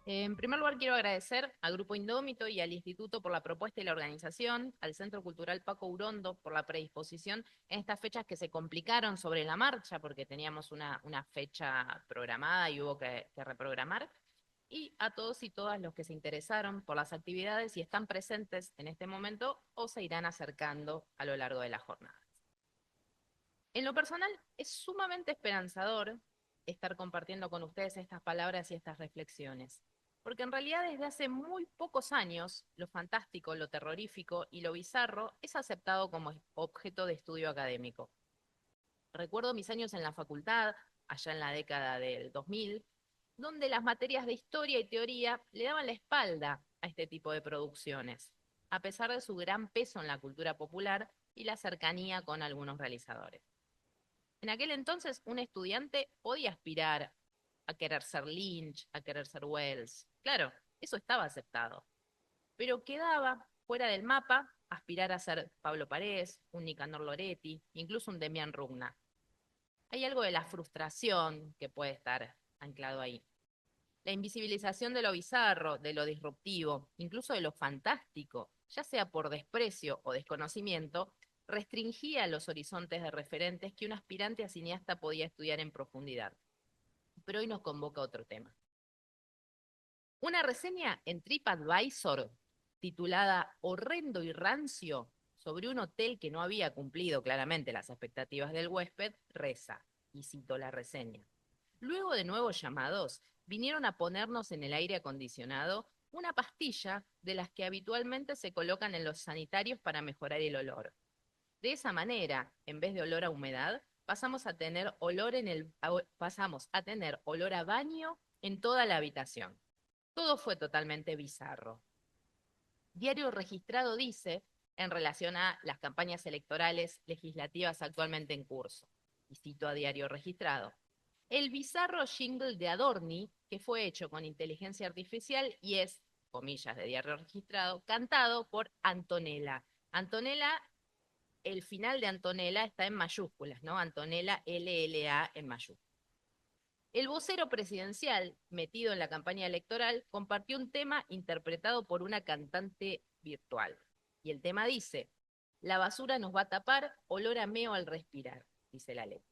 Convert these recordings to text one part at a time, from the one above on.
En primer lugar, quiero agradecer al Grupo Indómito y al Instituto por la propuesta y la organización, al Centro Cultural Paco Urondo por la predisposición en estas fechas que se complicaron sobre la marcha, porque teníamos una fecha programada y hubo que reprogramar, y a todos y todas los que se interesaron por las actividades y están presentes en este momento o se irán acercando a lo largo de la jornada. En lo personal, es sumamente esperanzador estar compartiendo con ustedes estas palabras y estas reflexiones, porque en realidad desde hace muy pocos años lo fantástico, lo terrorífico y lo bizarro es aceptado como objeto de estudio académico. Recuerdo mis años en la facultad, allá en la década del 2000, donde las materias de historia y teoría le daban la espalda a este tipo de producciones, a pesar de su gran peso en la cultura popular y la cercanía con algunos realizadores. En aquel entonces, un estudiante podía aspirar a querer ser Lynch, a querer ser Wells. Claro, eso estaba aceptado. Pero quedaba fuera del mapa aspirar a ser Pablo Parés, un Nicanor Loretti, incluso un Demián Rugna. Hay algo de la frustración que puede estar anclado ahí. La invisibilización de lo bizarro, de lo disruptivo, incluso de lo fantástico, ya sea por desprecio o desconocimiento, restringía los horizontes de referentes que un aspirante a cineasta podía estudiar en profundidad. Pero hoy nos convoca otro tema. Una reseña en TripAdvisor titulada Horrendo y rancio sobre un hotel que no había cumplido claramente las expectativas del huésped reza, y cito la reseña. Luego de nuevos llamados, vinieron a ponernos en el aire acondicionado una pastilla de las que habitualmente se colocan en los sanitarios para mejorar el olor. De esa manera, en vez de olor a humedad, pasamos a tener olor a baño en toda la habitación. Todo fue totalmente bizarro. Diario Registrado dice, en relación a las campañas electorales legislativas actualmente en curso, y cito a Diario Registrado, el bizarro jingle de Adorni, que fue hecho con inteligencia artificial y es, comillas de Diario Registrado, cantado por Antonella. Antonella, el final de Antonella está en mayúsculas, ¿no? Antonella LLA en mayúsculas. El vocero presidencial, metido en la campaña electoral, compartió un tema interpretado por una cantante virtual. Y el tema dice, la basura nos va a tapar, olor a meo al respirar, dice la ley.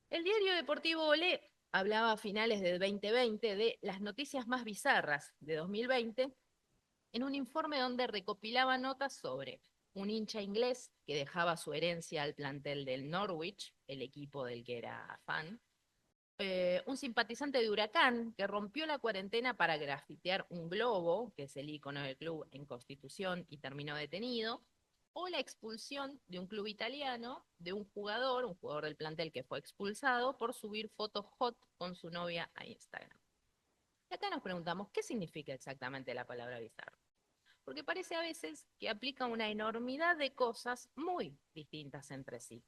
El diario deportivo Olé hablaba a finales del 2020 de las noticias más bizarras de 2020 en un informe donde recopilaba notas sobre un hincha inglés que dejaba su herencia al plantel del Norwich, el equipo del que era fan, un simpatizante de Huracán que rompió la cuarentena para grafitear un globo, que es el icono del club en Constitución, y terminó detenido, o la expulsión de un club italiano de un jugador del plantel que fue expulsado por subir fotos hot con su novia a Instagram. Y acá nos preguntamos, ¿qué significa exactamente la palabra bizarro? Porque parece a veces que aplica una enormidad de cosas muy distintas entre sí.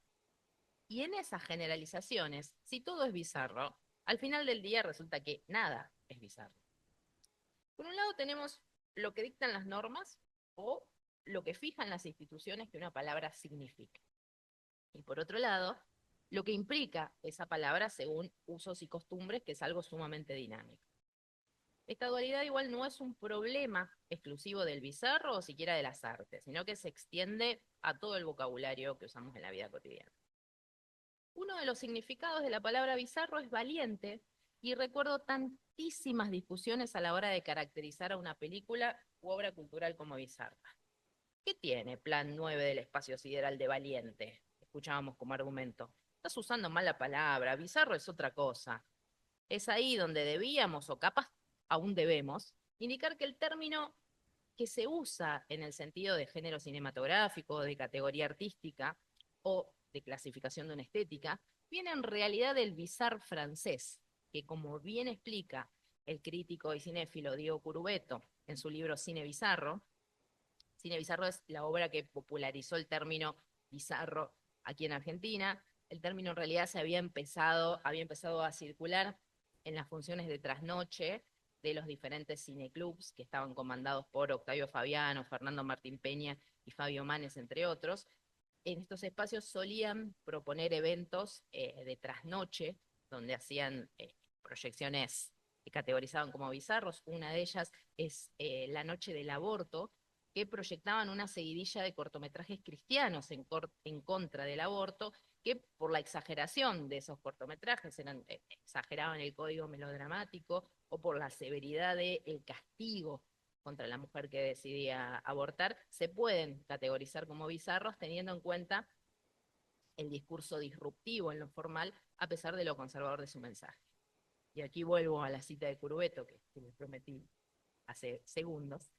Y en esas generalizaciones, si todo es bizarro, al final del día resulta que nada es bizarro. Por un lado tenemos lo que dictan las normas o lo que fijan las instituciones que una palabra significa. Y por otro lado, lo que implica esa palabra según usos y costumbres, que es algo sumamente dinámico. Esta dualidad igual no es un problema exclusivo del bizarro o siquiera de las artes, sino que se extiende a todo el vocabulario que usamos en la vida cotidiana. Uno de los significados de la palabra bizarro es valiente, y recuerdo tantísimas discusiones a la hora de caracterizar a una película u obra cultural como bizarra. ¿Qué tiene Plan 9 del espacio sideral de valiente? Escuchábamos como argumento. Estás usando mal la palabra, bizarro es otra cosa. Es ahí donde debíamos, o capaz aún debemos, indicar que el término que se usa en el sentido de género cinematográfico, de categoría artística o de clasificación de una estética, viene en realidad del bizarre francés, que como bien explica el crítico y cinéfilo Diego Curubeto en su libro Cine Bizarro es la obra que popularizó el término bizarro aquí en Argentina. El término en realidad había empezado a circular en las funciones de trasnoche de los diferentes cineclubs que estaban comandados por Octavio Fabiano, Fernando Martín Peña y Fabio Manes, entre otros. En estos espacios solían proponer eventos de trasnoche, donde hacían proyecciones categorizaban como bizarros. Una de ellas es La noche del aborto, que proyectaban una seguidilla de cortometrajes cristianos en contra del aborto, que por la exageración de esos cortometrajes, exageraban el código melodramático o por la severidad del castigo contra la mujer que decidía abortar, se pueden categorizar como bizarros teniendo en cuenta el discurso disruptivo en lo formal, a pesar de lo conservador de su mensaje. Y aquí vuelvo a la cita de Curbeto, que les prometí hace segundos.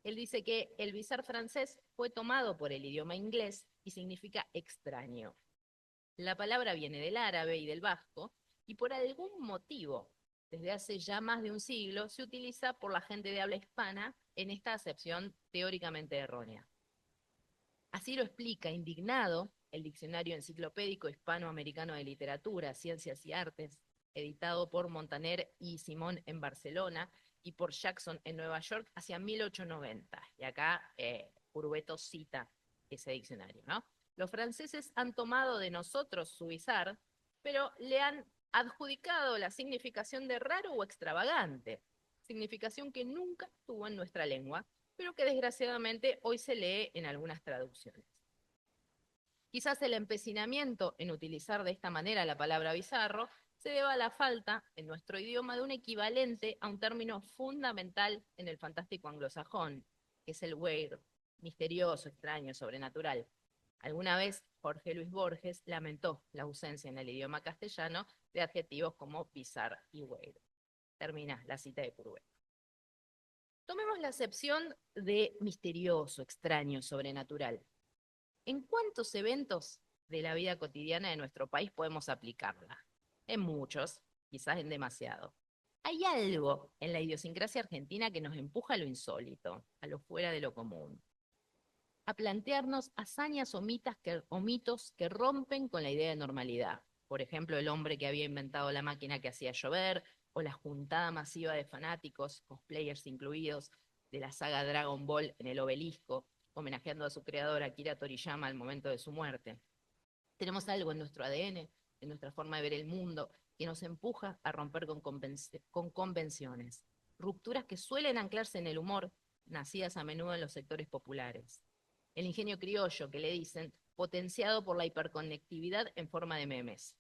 Él dice que el bizarre francés fue tomado por el idioma inglés y significa extraño. La palabra viene del árabe y del vasco, y por algún motivo, desde hace ya más de un siglo, se utiliza por la gente de habla hispana en esta acepción teóricamente errónea. Así lo explica, indignado, el Diccionario Enciclopédico Hispanoamericano de Literatura, Ciencias y Artes, editado por Montaner y Simón en Barcelona y por Jackson en Nueva York hacia 1890. Y acá Urbeto cita ese diccionario, ¿no? Los franceses han tomado de nosotros su bizarre, pero le han adjudicado la significación de raro o extravagante, significación que nunca tuvo en nuestra lengua, pero que desgraciadamente hoy se lee en algunas traducciones. Quizás el empecinamiento en utilizar de esta manera la palabra bizarro se deba a la falta en nuestro idioma de un equivalente a un término fundamental en el fantástico anglosajón, que es el weird, misterioso, extraño, sobrenatural. Alguna vez Jorge Luis Borges lamentó la ausencia en el idioma castellano de adjetivos como bizarre y weird. Termina la cita de Courbet. Tomemos la acepción de misterioso, extraño, sobrenatural. ¿En cuántos eventos de la vida cotidiana de nuestro país podemos aplicarla? En muchos, quizás en demasiado. Hay algo en la idiosincrasia argentina que nos empuja a lo insólito, a lo fuera de lo común, a plantearnos hazañas o mitos que rompen con la idea de normalidad. Por ejemplo, el hombre que había inventado la máquina que hacía llover, o la juntada masiva de fanáticos, cosplayers incluidos, de la saga Dragon Ball en el obelisco, homenajeando a su creador Akira Toriyama al momento de su muerte. Tenemos algo en nuestro ADN, en nuestra forma de ver el mundo, que nos empuja a romper con convenciones, rupturas que suelen anclarse en el humor, nacidas a menudo en los sectores populares. El ingenio criollo, que le dicen, potenciado por la hiperconectividad en forma de memes.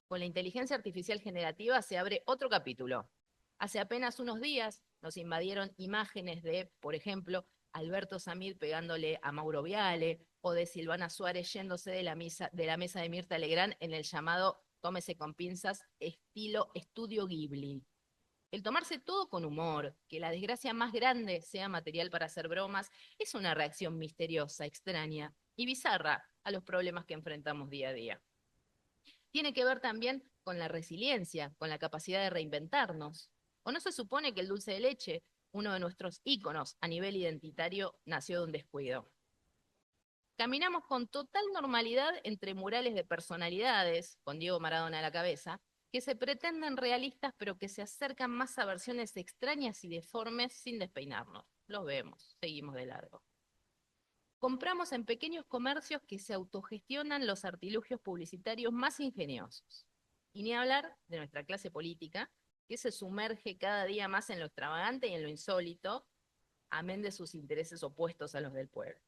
Con la inteligencia artificial generativa se abre otro capítulo. Hace apenas unos días nos invadieron imágenes de, por ejemplo, Alberto Samid pegándole a Mauro Viale o de Silvana Suárez yéndose de la mesa de Mirta Legrand en el llamado tómese con pinzas estilo estudio Ghibli. El tomarse todo con humor, que la desgracia más grande sea material para hacer bromas, es una reacción misteriosa, extraña y bizarra a los problemas que enfrentamos día a día. Tiene que ver también con la resiliencia, con la capacidad de reinventarnos. ¿O no se supone que el dulce de leche, uno de nuestros íconos a nivel identitario, nació de un descuido? Caminamos con total normalidad entre murales de personalidades, con Diego Maradona a la cabeza, que se pretenden realistas pero que se acercan más a versiones extrañas y deformes sin despeinarnos. Los vemos, seguimos de largo. Compramos en pequeños comercios que se autogestionan los artilugios publicitarios más ingeniosos. Y ni hablar de nuestra clase política, que se sumerge cada día más en lo extravagante y en lo insólito, amén de sus intereses opuestos a los del pueblo.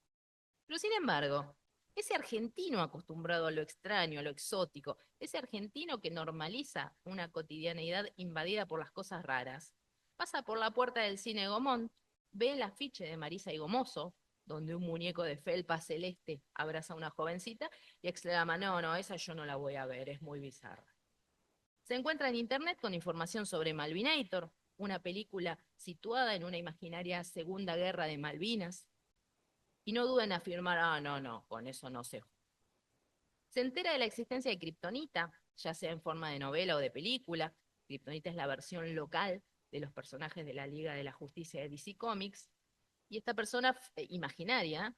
Pero sin embargo, ese argentino acostumbrado a lo extraño, a lo exótico, ese argentino que normaliza una cotidianeidad invadida por las cosas raras, pasa por la puerta del cine Gomón, ve el afiche de Marisa y Gomoso, donde un muñeco de felpa celeste abraza a una jovencita y exclama, no, no, esa yo no la voy a ver, es muy bizarra. Se encuentra en internet con información sobre Malvinator, una película situada en una imaginaria Segunda Guerra de Malvinas, y no duda en afirmar, ah, no, no, con eso no se. Se entera de la existencia de Kryptonita, ya sea en forma de novela o de película. Kryptonita es la versión local de los personajes de la Liga de la Justicia de DC Comics. Y esta persona imaginaria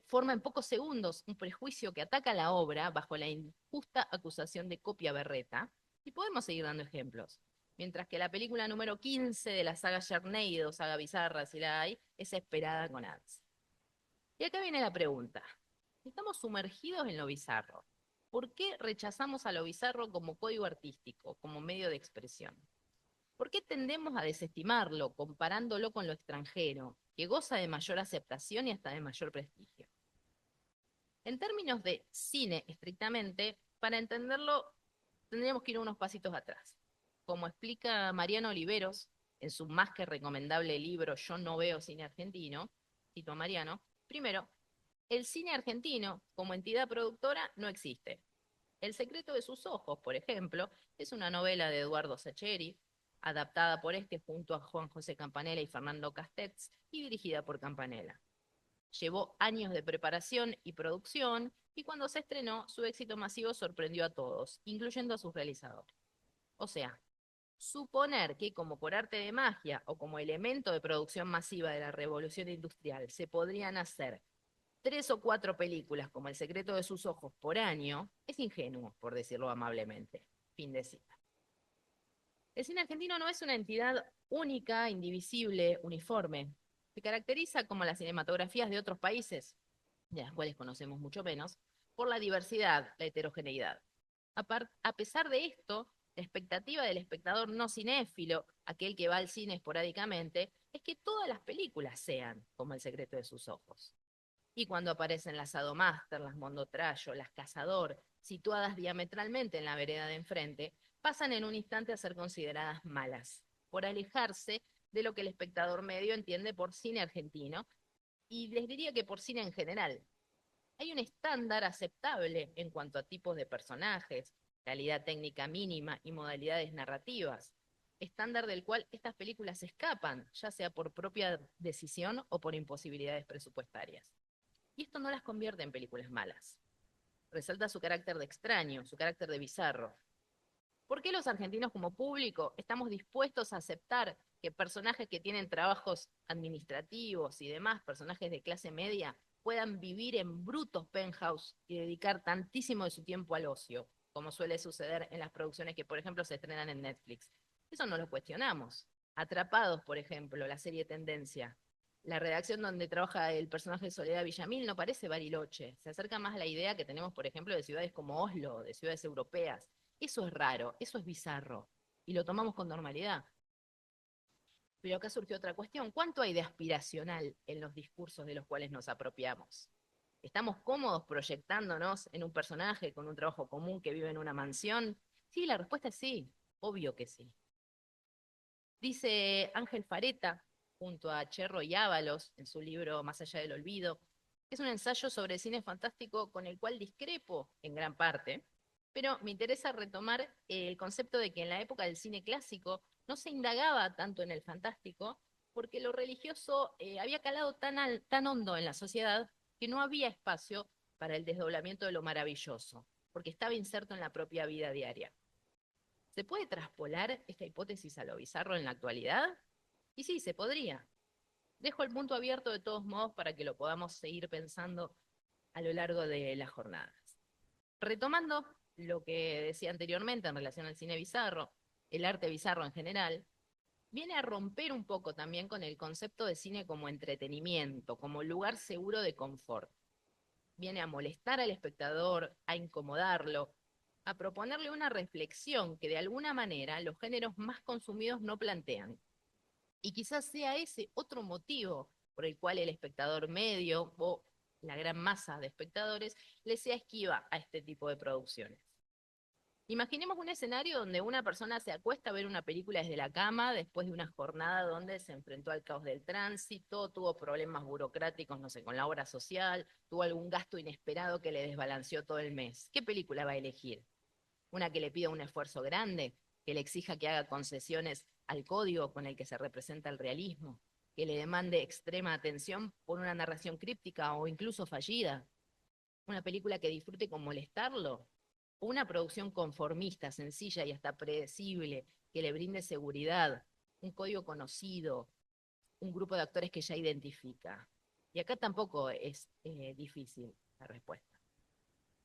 forma en pocos segundos un prejuicio que ataca la obra bajo la injusta acusación de copia berreta. Y podemos seguir dando ejemplos. Mientras que la película número 15 de la saga Sharknado, saga bizarra, si la hay, es esperada con ansia. Y acá viene la pregunta. Estamos sumergidos en lo bizarro. ¿Por qué rechazamos a lo bizarro como código artístico, como medio de expresión? ¿Por qué tendemos a desestimarlo comparándolo con lo extranjero, que goza de mayor aceptación y hasta de mayor prestigio? En términos de cine estrictamente, para entenderlo tendríamos que ir unos pasitos atrás. Como explica Mariano Oliveros en su más que recomendable libro Yo no veo cine argentino, cito a Mariano, primero, el cine argentino como entidad productora no existe. El secreto de sus ojos, por ejemplo, es una novela de Eduardo Sacheri, adaptada por este junto a Juan José Campanella y Fernando Castells y dirigida por Campanella. Llevó años de preparación y producción y cuando se estrenó, su éxito masivo sorprendió a todos, incluyendo a sus realizadores. O sea, suponer que como por arte de magia o como elemento de producción masiva de la revolución industrial se podrían hacer 3 o 4 películas como El secreto de sus ojos por año es ingenuo, por decirlo amablemente. Fin de cita. El cine argentino no es una entidad única, indivisible, uniforme. Se caracteriza como las cinematografías de otros países, de las cuales conocemos mucho menos, por la diversidad, la heterogeneidad. A pesar de esto, la expectativa del espectador no cinéfilo, aquel que va al cine esporádicamente, es que todas las películas sean como El secreto de sus ojos. Y cuando aparecen las Sadomaster, las Mondotrayo, las Cazador, situadas diametralmente en la vereda de enfrente, pasan en un instante a ser consideradas malas, por alejarse de lo que el espectador medio entiende por cine argentino, y les diría que por cine en general. Hay un estándar aceptable en cuanto a tipos de personajes, calidad técnica mínima y modalidades narrativas, estándar del cual estas películas escapan, ya sea por propia decisión o por imposibilidades presupuestarias. Y esto no las convierte en películas malas. Resalta su carácter de extraño, su carácter de bizarro. ¿Por qué los argentinos como público estamos dispuestos a aceptar que personajes que tienen trabajos administrativos y demás, personajes de clase media, puedan vivir en brutos penthouse y dedicar tantísimo de su tiempo al ocio, como suele suceder en las producciones que, por ejemplo, se estrenan en Netflix? Eso no lo cuestionamos. Atrapados, por ejemplo, la serie Tendencia. La redacción donde trabaja el personaje de Soledad Villamil no parece Bariloche. Se acerca más a la idea que tenemos, por ejemplo, de ciudades como Oslo, de ciudades europeas. Eso es raro, eso es bizarro. Y lo tomamos con normalidad. Pero acá surgió otra cuestión. ¿Cuánto hay de aspiracional en los discursos de los cuales nos apropiamos? ¿Estamos cómodos proyectándonos en un personaje con un trabajo común que vive en una mansión? Sí, la respuesta es sí, obvio que sí. Dice Ángel Fareta, junto a Cherro y Ábalos, en su libro Más allá del olvido, que es un ensayo sobre cine fantástico con el cual discrepo en gran parte, pero me interesa retomar el concepto de que en la época del cine clásico no se indagaba tanto en el fantástico porque lo religioso había calado tan hondo en la sociedad que no había espacio para el desdoblamiento de lo maravilloso, porque estaba inserto en la propia vida diaria. ¿Se puede traspolar esta hipótesis a lo bizarro en la actualidad? Y sí, se podría. Dejo el punto abierto de todos modos para que lo podamos seguir pensando a lo largo de las jornadas. Retomando lo que decía anteriormente en relación al cine bizarro, el arte bizarro en general, viene a romper un poco también con el concepto de cine como entretenimiento, como lugar seguro de confort. Viene a molestar al espectador, a incomodarlo, a proponerle una reflexión que de alguna manera los géneros más consumidos no plantean. Y quizás sea ese otro motivo por el cual el espectador medio o la gran masa de espectadores le sea esquiva a este tipo de producciones. Imaginemos un escenario donde una persona se acuesta a ver una película desde la cama después de una jornada donde se enfrentó al caos del tránsito, tuvo problemas burocráticos, no sé, con la obra social, tuvo algún gasto inesperado que le desbalanceó todo el mes. ¿Qué película va a elegir? ¿Una que le pida un esfuerzo grande, que le exija que haga concesiones al código con el que se representa el realismo, que le demande extrema atención por una narración críptica o incluso fallida? ¿Una película que disfrute con molestarlo? ¿O una producción conformista, sencilla y hasta predecible, que le brinde seguridad, un código conocido, un grupo de actores que ya identifica? Y acá tampoco es difícil la respuesta.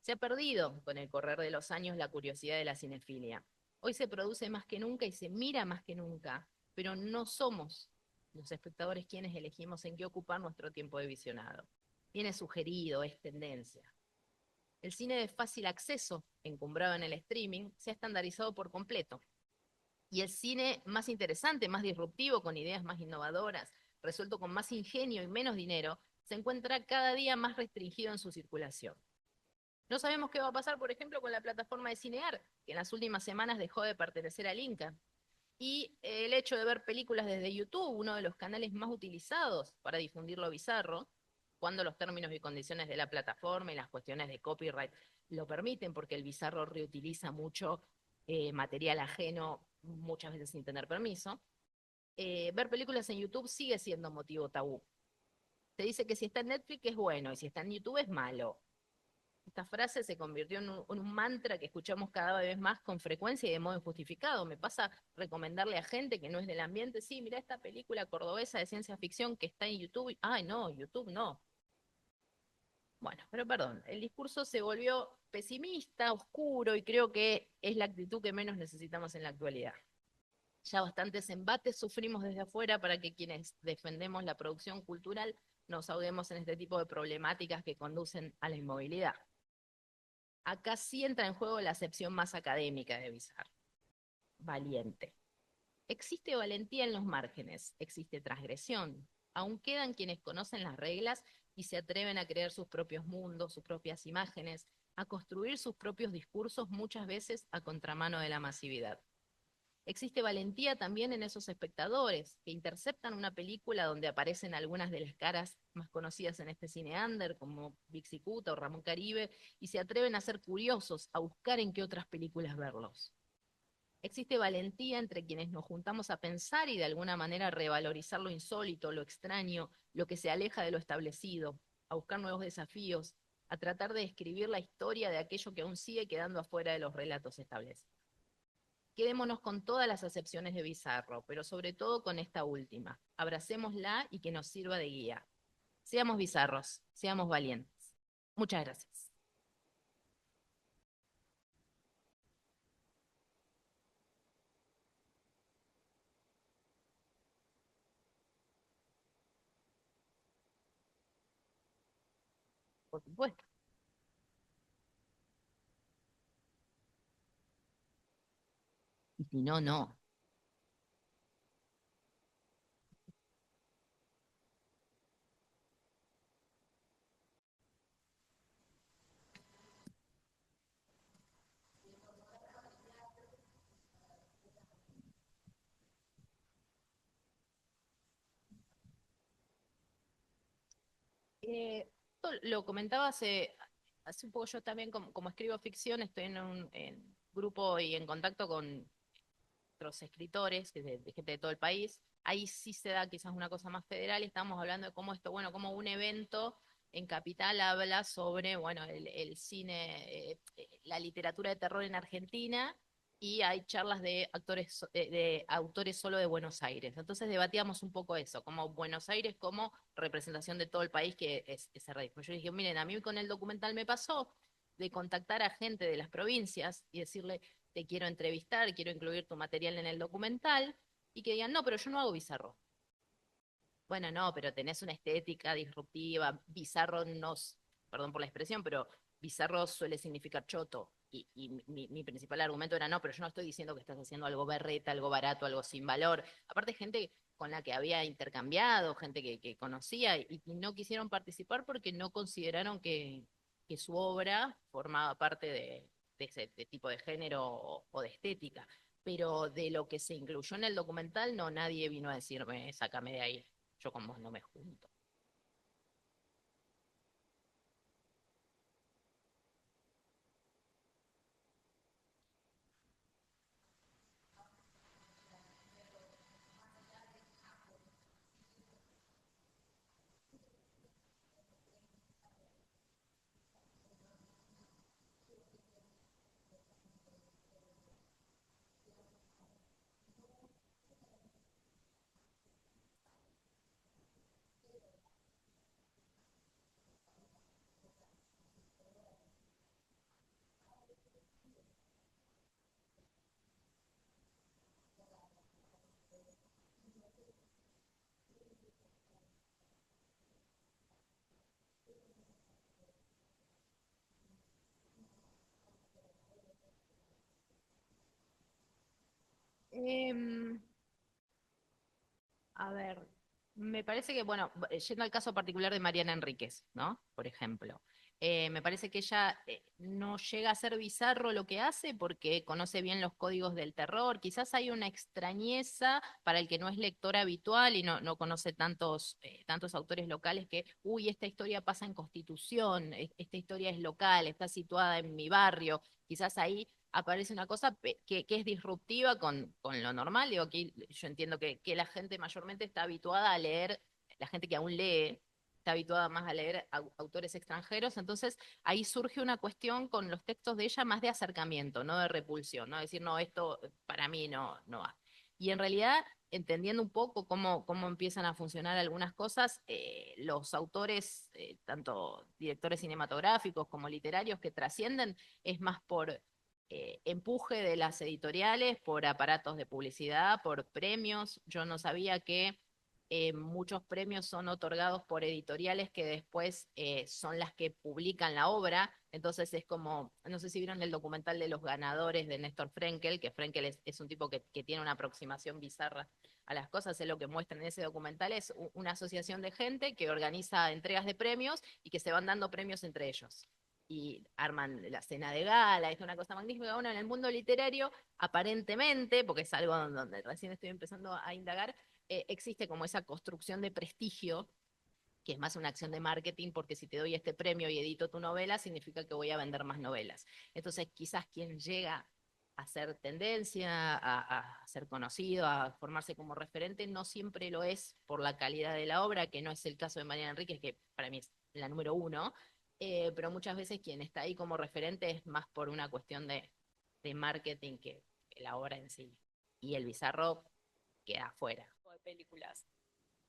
Se ha perdido con el correr de los años la curiosidad de la cinefilia. Hoy se produce más que nunca y se mira más que nunca, pero no somos los espectadores quienes elegimos en qué ocupar nuestro tiempo de visionado. Viene sugerido, es tendencia. El cine de fácil acceso, encumbrado en el streaming, se ha estandarizado por completo. Y el cine más interesante, más disruptivo, con ideas más innovadoras, resuelto con más ingenio y menos dinero, se encuentra cada día más restringido en su circulación. No sabemos qué va a pasar, por ejemplo, con la plataforma de Cinear, que en las últimas semanas dejó de pertenecer al Inca. Y el hecho de ver películas desde YouTube, uno de los canales más utilizados para difundir lo bizarro, cuando los términos y condiciones de la plataforma y las cuestiones de copyright lo permiten, porque el bizarro reutiliza mucho material ajeno, muchas veces sin tener permiso. Ver películas en YouTube sigue siendo motivo tabú. Se dice que si está en Netflix es bueno y si está en YouTube es malo. Esta frase se convirtió en un mantra que escuchamos cada vez más con frecuencia y de modo injustificado. Me pasa recomendarle a gente que no es del ambiente, sí, mira esta película cordobesa de ciencia ficción que está en YouTube. Ay, no, YouTube no. Bueno, pero perdón, el discurso se volvió pesimista, oscuro y creo que es la actitud que menos necesitamos en la actualidad. Ya bastantes embates sufrimos desde afuera para que quienes defendemos la producción cultural nos ahoguemos en este tipo de problemáticas que conducen a la inmovilidad. Acá sí entra en juego la acepción más académica de Bizarro. Valiente. Existe valentía en los márgenes, existe transgresión. Aún quedan quienes conocen las reglas y se atreven a crear sus propios mundos, sus propias imágenes, a construir sus propios discursos muchas veces a contramano de la masividad. Existe valentía también en esos espectadores que interceptan una película donde aparecen algunas de las caras más conocidas en este cine under, como Bixi Cuta o Ramón Caribe, y se atreven a ser curiosos, a buscar en qué otras películas verlos. Existe valentía entre quienes nos juntamos a pensar y de alguna manera revalorizar lo insólito, lo extraño, lo que se aleja de lo establecido, a buscar nuevos desafíos, a tratar de escribir la historia de aquello que aún sigue quedando afuera de los relatos establecidos. Quedémonos con todas las acepciones de Bizarro, pero sobre todo con esta última. Abracémosla y que nos sirva de guía. Seamos bizarros, seamos valientes. Muchas gracias. Por supuesto. Y si no, no. Esto lo comentaba hace un poco yo también, como escribo ficción, estoy en un grupo y en contacto con otros escritores de gente de todo el país. Ahí sí se da quizás una cosa más federal y estamos hablando de cómo esto, bueno, como un evento en Capital habla sobre, bueno, el cine, la literatura de terror en Argentina y hay charlas de actores, de autores solo de Buenos Aires. Entonces debatíamos un poco eso, como Buenos Aires como representación de todo el país que es ese Pues yo dije, miren, a mí con el documental me pasó de contactar a gente de las provincias y decirle, te quiero entrevistar, quiero incluir tu material en el documental, y que digan, no, pero yo no hago bizarro. Bueno, no, pero tenés una estética disruptiva, bizarro nos, perdón por la expresión, pero bizarro suele significar choto. Y mi principal argumento era, no, pero yo no estoy diciendo que estás haciendo algo berreta, algo barato, algo sin valor. Aparte, gente con la que había intercambiado, gente que conocía, y no quisieron participar porque no consideraron que su obra formaba parte de ese de tipo de género o de estética. Pero de lo que se incluyó en el documental, no, nadie vino a decirme, sácame de ahí, yo con vos no me junto. Em, A ver, me parece que, bueno, yendo al caso particular de Mariana Enríquez, ¿no? Por ejemplo, me parece que ella no llega a ser bizarro lo que hace porque conoce bien los códigos del terror. Quizás hay una extrañeza para el que no es lector habitual y no conoce tantos autores locales que, uy, esta historia pasa en Constitución, esta historia es local, está situada en mi barrio. Quizás ahí aparece una cosa que es disruptiva con lo normal. Digo, aquí yo entiendo que la gente mayormente está habituada a leer, la gente que aún lee, está habituada más a leer autores extranjeros, entonces ahí surge una cuestión con los textos de ella más de acercamiento, no de repulsión, no decir, no, esto para mí no va. Y en realidad, entendiendo un poco cómo empiezan a funcionar algunas cosas, los autores, tanto directores cinematográficos como literarios que trascienden, es más por empuje de las editoriales, por aparatos de publicidad, por premios. Yo no sabía que muchos premios son otorgados por editoriales que después son las que publican la obra. Entonces es como, no sé si vieron el documental de los ganadores de Néstor Frenkel, que Frenkel es un tipo que tiene una aproximación bizarra a las cosas, es lo que muestran en ese documental, es una asociación de gente que organiza entregas de premios y que se van dando premios entre ellos y arman la cena de gala, es una cosa magnífica. Bueno, en el mundo literario, aparentemente, porque es algo donde recién estoy empezando a indagar, existe como esa construcción de prestigio, que es más una acción de marketing, porque si te doy este premio y edito tu novela, significa que voy a vender más novelas. Entonces, quizás quien llega a hacer tendencia, a ser conocido, a formarse como referente, no siempre lo es por la calidad de la obra, que no es el caso de Mariana Enríquez, que para mí es la número uno, pero muchas veces quien está ahí como referente es más por una cuestión de marketing que la obra en sí. Y el bizarro queda afuera. De películas.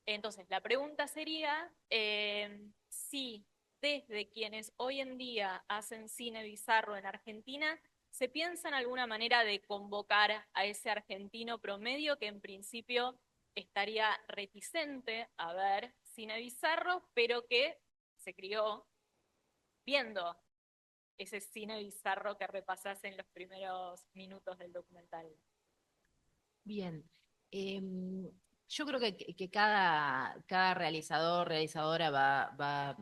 Entonces, la pregunta sería si desde quienes hoy en día hacen cine bizarro en Argentina, se piensa en alguna manera de convocar a ese argentino promedio que en principio estaría reticente a ver cine bizarro, pero que se crió viendo ese cine bizarro que repasás en los primeros minutos del documental. Bien. Yo creo que cada realizador, realizadora va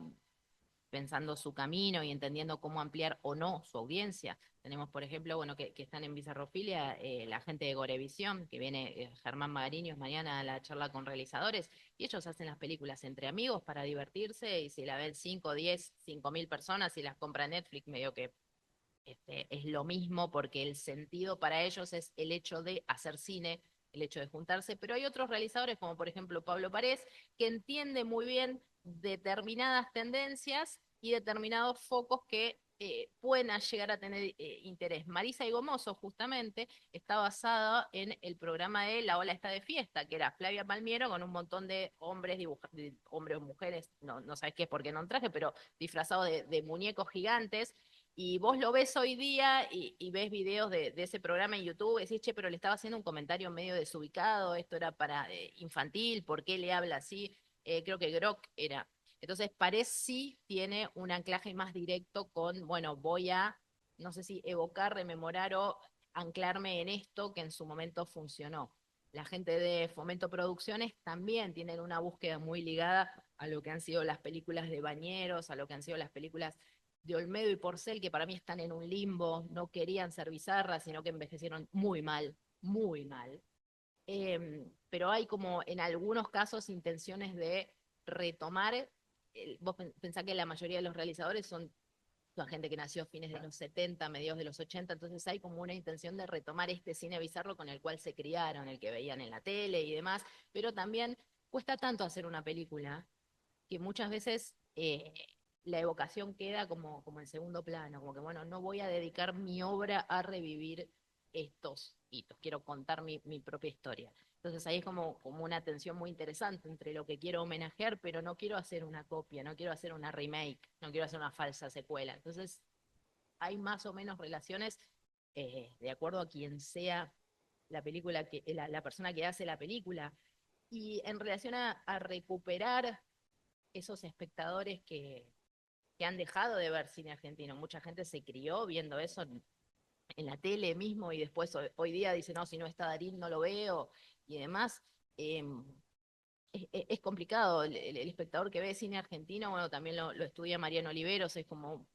pensando su camino y entendiendo cómo ampliar o no su audiencia. Tenemos, por ejemplo, bueno, que están en Bizarrofilia, la gente de Gorevisión, que viene Germán Magariños mañana a la charla con realizadores, y ellos hacen las películas entre amigos para divertirse, y si la ven 5, 10, 5.000 personas y las compra Netflix, medio que es lo mismo porque el sentido para ellos es el hecho de hacer cine, el hecho de juntarse, pero hay otros realizadores, como por ejemplo Pablo Parés, que entiende muy bien determinadas tendencias y determinados focos que pueden llegar a tener interés. Marisa y Gomoso, justamente, está basada en el programa de La Ola está de fiesta, que era Flavia Palmiero con un montón de hombres, hombres o mujeres, no sabes qué es porque no traje, pero disfrazados de muñecos gigantes, y vos lo ves hoy día y ves videos de ese programa en YouTube, y decís, che, pero le estaba haciendo un comentario medio desubicado, esto era para infantil, ¿por qué le habla así? Creo que Grok era. Entonces, Pared sí tiene un anclaje más directo con, bueno, voy a, no sé si evocar, rememorar o anclarme en esto que en su momento funcionó. La gente de Fomento Producciones también tienen una búsqueda muy ligada a lo que han sido las películas de Bañeros, a lo que han sido las películas de Olmedo y Porcel, que para mí están en un limbo, no querían ser bizarras, sino que envejecieron muy mal, muy mal. Pero hay como en algunos casos intenciones de retomar, vos pensás que la mayoría de los realizadores son gente que nació a fines de los 70, mediados de los 80, entonces hay como una intención de retomar este cine bizarro con el cual se criaron, el que veían en la tele y demás, pero también cuesta tanto hacer una película que muchas veces la evocación queda como en segundo plano, como que, bueno, no voy a dedicar mi obra a revivir estos hitos, quiero contar mi propia historia. Entonces ahí es como una tensión muy interesante entre lo que quiero homenajear, pero no quiero hacer una copia, no quiero hacer una remake, no quiero hacer una falsa secuela. Entonces hay más o menos relaciones de acuerdo a quien sea la película, la persona que hace la película. Y en relación a recuperar esos espectadores que han dejado de ver cine argentino. Mucha gente se crió viendo eso en la tele mismo y después hoy día dice, no, si no está Darín no lo veo y demás. Eh, es complicado. El espectador que ve cine argentino, bueno, también lo estudia Mariano Oliveros, es como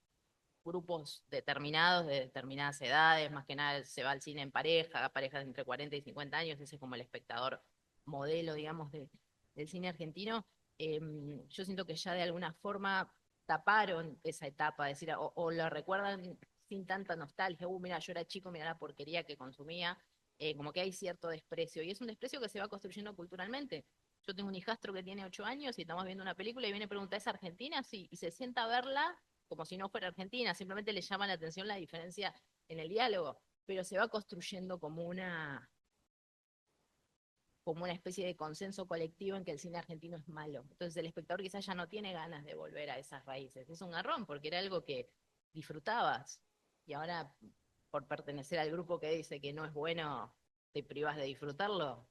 grupos determinados de determinadas edades, más que nada se va al cine en pareja, parejas de entre 40 y 50 años, ese es como el espectador modelo, digamos, del cine argentino. Eh, yo siento que ya de alguna forma taparon esa etapa, es decir, o la recuerdan sin tanta nostalgia, mira, yo era chico, mira la porquería que consumía, como que hay cierto desprecio, y es un desprecio que se va construyendo culturalmente. Yo tengo un hijastro que tiene 8 años y estamos viendo una película y viene a preguntar, ¿es argentina? Sí, y se sienta a verla como si no fuera argentina, simplemente le llama la atención la diferencia en el diálogo, pero se va construyendo como una especie de consenso colectivo en que el cine argentino es malo. Entonces el espectador quizás ya no tiene ganas de volver a esas raíces. Es un garrón porque era algo que disfrutabas y ahora por pertenecer al grupo que dice que no es bueno, te privas de disfrutarlo.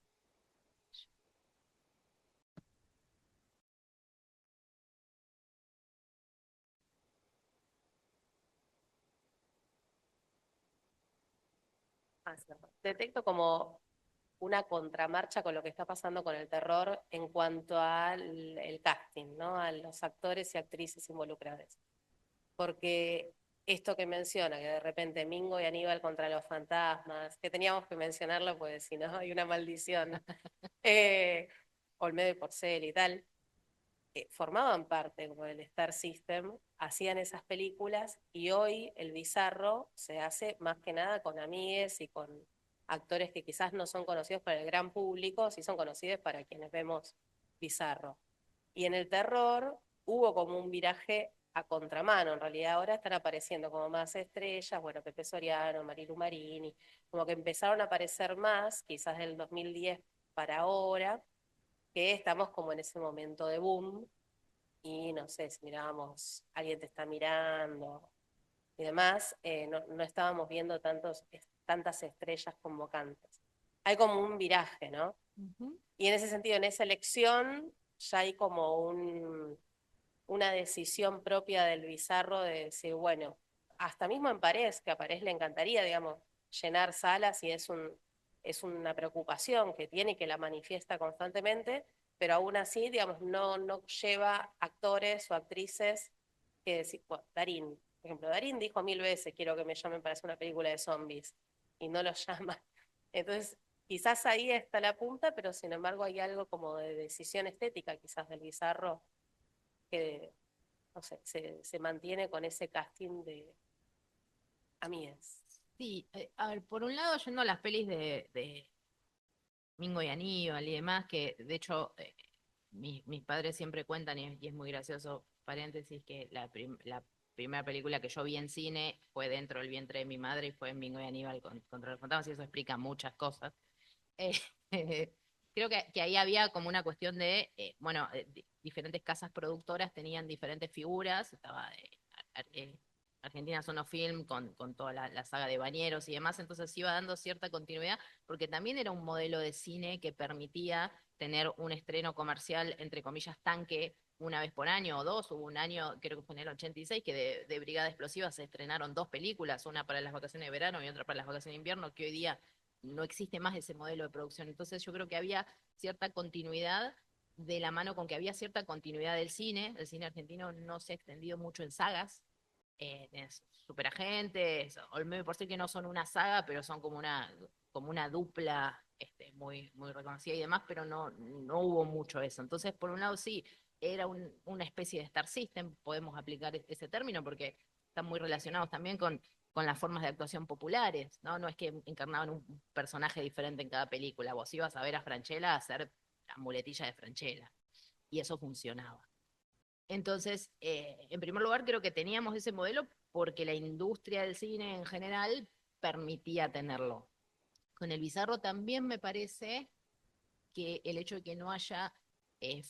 Detecto como una contramarcha con lo que está pasando con el terror en cuanto al el casting, ¿no? A los actores y actrices involucrados. Porque esto que menciona, que de repente Mingo y Aníbal contra los fantasmas, que teníamos que mencionarlo, pues si no hay una maldición, eh, Olmedo y Porcel y tal, formaban parte como del Star System, hacían esas películas y hoy el Bizarro se hace más que nada con amigues y con actores que quizás no son conocidos para el gran público, sí son conocidos para quienes vemos Bizarro. Y en el terror hubo como un viraje a contramano, en realidad ahora están apareciendo como más estrellas, bueno, Pepe Soriano, Marilu Marini, como que empezaron a aparecer más, quizás del 2010 para ahora, que estamos como en ese momento de boom, y no sé, si mirábamos, alguien te está mirando y demás, no estábamos viendo tantas estrellas convocantes. Hay como un viraje, ¿no? Uh -huh. Y en ese sentido, en esa elección, ya hay como una decisión propia del Bizarro de decir, bueno, hasta mismo en Parés, que a Parés le encantaría, digamos, llenar salas y es una preocupación que tiene y que la manifiesta constantemente, pero aún así, digamos, no lleva actores o actrices que decir, bueno, Darín, por ejemplo, Darín dijo 1000 veces, quiero que me llamen para hacer una película de zombies, y no lo llama. Entonces, quizás ahí está la punta, pero sin embargo hay algo como de decisión estética quizás del Bizarro que, no sé, se mantiene con ese casting de amigas. Sí, a ver, por un lado, yendo a las pelis de Mingo y Aníbal y demás, que de hecho mis padres siempre cuentan, y es muy gracioso, paréntesis, que la primera película que yo vi en cine fue dentro del vientre de mi madre y fue Mingo y Aníbal contra los fantasmas, y eso explica muchas cosas. Eh, creo que ahí había como una cuestión de, bueno, diferentes casas productoras tenían diferentes figuras, estaba Argentina Sonofilm con toda la saga de Bañeros y demás, entonces iba dando cierta continuidad, porque también era un modelo de cine que permitía tener un estreno comercial, entre comillas, tanque una vez por año o dos. Hubo un año, creo que fue en el 86, que de Brigada Explosiva se estrenaron dos películas, una para las vacaciones de verano y otra para las vacaciones de invierno, que hoy día no existe más ese modelo de producción. Entonces yo creo que había cierta continuidad de la mano con que había cierta continuidad del cine. El cine argentino no se ha extendido mucho en sagas. Superagentes, Olmedo y Porcel, que no son una saga, pero son como una dupla muy, muy reconocida y demás, pero no hubo mucho eso. Entonces, por un lado, sí, era una especie de Star System, podemos aplicar ese término, porque están muy relacionados también con las formas de actuación populares, ¿no? No es que encarnaban un personaje diferente en cada película. Vos ibas a ver a Franchella a hacer la muletilla de Franchella, y eso funcionaba. Entonces, en primer lugar, creo que teníamos ese modelo porque la industria del cine en general permitía tenerlo. Con el Bizarro también me parece que el hecho de que no haya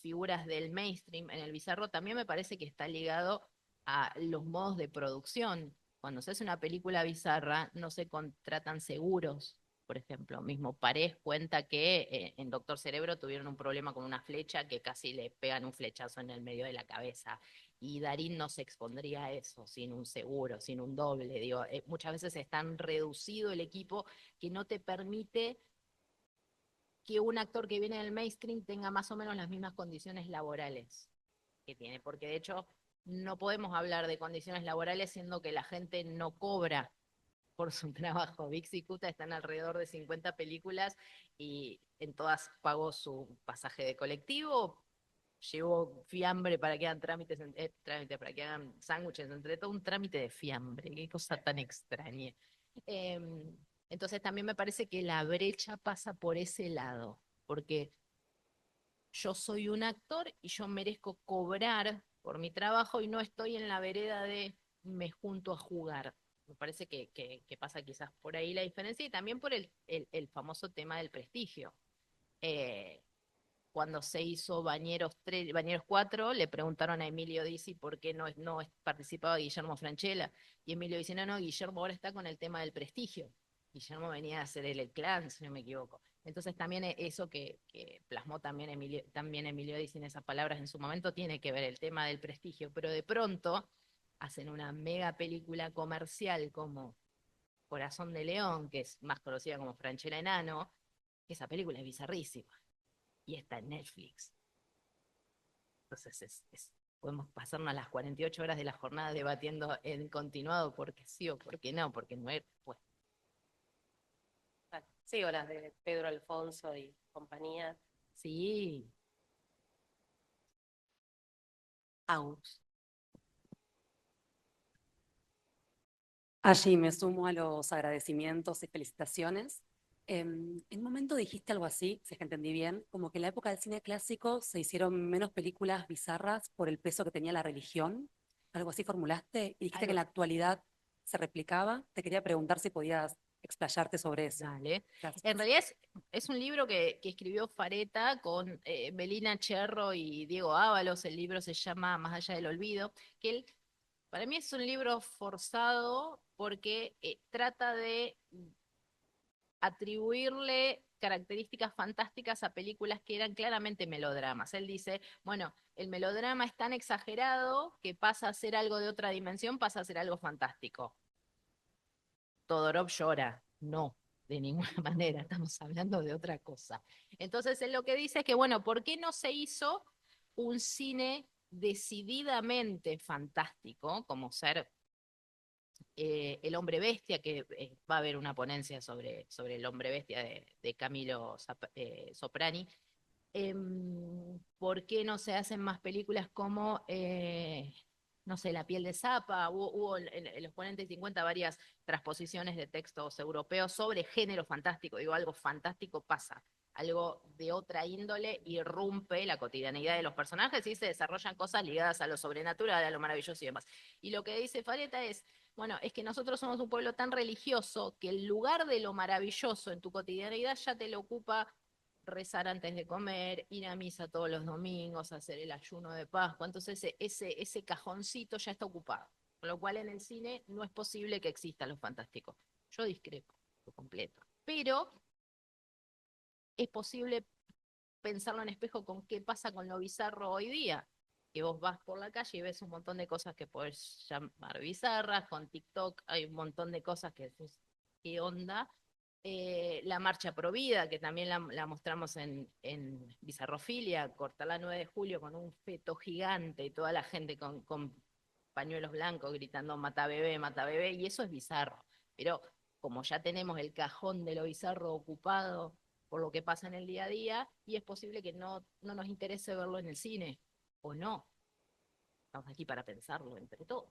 figuras del mainstream en el Bizarro también me parece que está ligado a los modos de producción. Cuando se hace una película bizarra, no se contratan seguros. Por ejemplo, mismo Parés cuenta que en Doctor Cerebro tuvieron un problema con una flecha que casi le pegan un flechazo en el medio de la cabeza. y Darín no se expondría a eso sin un seguro, sin un doble. Digo, muchas veces es tan reducido el equipo que no te permite que un actor que viene del mainstream tenga más o menos las mismas condiciones laborales que tiene, porque de hecho no podemos hablar de condiciones laborales siendo que la gente no cobra por su trabajo. Vix y Kuta están alrededor de 50 películas y en todas pagó su pasaje de colectivo, llevó fiambre para que hagan trámites para que hagan sándwiches, entre todo un trámite de fiambre, qué cosa tan extraña. Eh, entonces también me parece que la brecha pasa por ese lado, porque yo soy un actor y yo merezco cobrar por mi trabajo y no estoy en la vereda de me junto a jugar. Me parece que pasa quizás por ahí la diferencia y también por el famoso tema del prestigio. Eh, Cuando se hizo Bañeros 4, le preguntaron a Emilio Dizzi por qué no participaba Guillermo Francella. Y Emilio dice, no, Guillermo ahora está con el tema del prestigio. Guillermo venía a hacer el clan, si no me equivoco. Entonces también eso que plasmó también Emilio Dizzi en esas palabras en su momento tiene que ver el tema del prestigio, pero de pronto hacen una mega película comercial como Corazón de León, que es más conocida como Franchella Enano, que esa película es bizarrísima y está en Netflix. Entonces podemos pasarnos las 48 horas de la jornada debatiendo en continuado porque sí o porque no, porque no es, pues Sí, o las de Pedro Alfonso y compañía. sí. Aus. Allí me sumo a los agradecimientos y felicitaciones. En un momento dijiste algo así, si es que entendí bien, como que en la época del cine clásico se hicieron menos películas bizarras por el peso que tenía la religión. Algo así formulaste y dijiste que en la actualidad se replicaba. Te quería preguntar si podías explayarte sobre eso. Dale. Gracias. En realidad es un libro que escribió Fareta con Melina Cherro y Diego Ábalos. El libro se llama Más allá del olvido, que para mí es un libro forzado porque trata de atribuirle características fantásticas a películas que eran claramente melodramas. Él dice, bueno, el melodrama es tan exagerado que pasa a ser algo de otra dimensión, pasa a ser algo fantástico. Todorov llora, no, de ninguna manera, estamos hablando de otra cosa. Entonces él lo que dice es que, bueno, ¿por qué no se hizo un cine decididamente fantástico, como ser El hombre bestia, que va a haber una ponencia sobre el hombre bestia de Camilo Soprani? ¿Por qué no se hacen más películas como, no sé, La piel de Zapa? Hubo en los 40 y 50 varias transposiciones de textos europeos sobre género fantástico. Digo, algo fantástico pasa, algo de otra índole irrumpe la cotidianeidad de los personajes y se desarrollan cosas ligadas a lo sobrenatural, a lo maravilloso y demás. Y lo que dice Fareta es, bueno, es que nosotros somos un pueblo tan religioso que el lugar de lo maravilloso en tu cotidianeidad ya te lo ocupa rezar antes de comer, ir a misa todos los domingos, hacer el ayuno de Pascua. Entonces ese cajoncito ya está ocupado. Con lo cual en el cine no es posible que exista lo fantástico. Yo discrepo por completo. Pero es posible pensarlo en espejo con qué pasa con lo bizarro hoy día. Que vos vas por la calle y ves un montón de cosas que podés llamar bizarras, con TikTok hay un montón de cosas que decís, ¿qué onda? La marcha Provida, que también la mostramos en Bizarrofilia, cortar la 9 de julio con un feto gigante y toda la gente con pañuelos blancos gritando mata bebé, y eso es bizarro. Pero como ya tenemos el cajón de lo bizarro ocupado por lo que pasa en el día a día, y es posible que no nos interese verlo en el cine, o no. Estamos aquí para pensarlo entre todos.